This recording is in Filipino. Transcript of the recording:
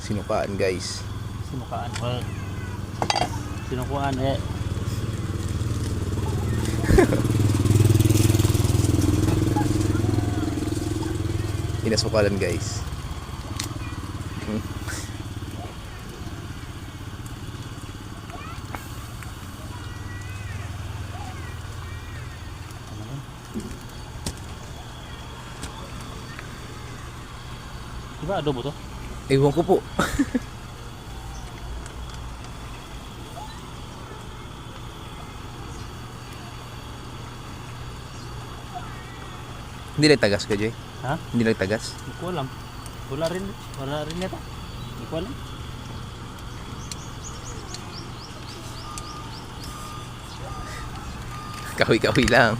Sinukaan guys. Sinukaan. Well, sinukuan eh. Inasukalan guys. Diba adobo to? Ewan ko po. Hindi lang tagas ka, Joy? Ha? Hindi lang tagas? Hindi ko alam. Wala rin yata. Hindi ko alam. Kahoy-kahoy lang.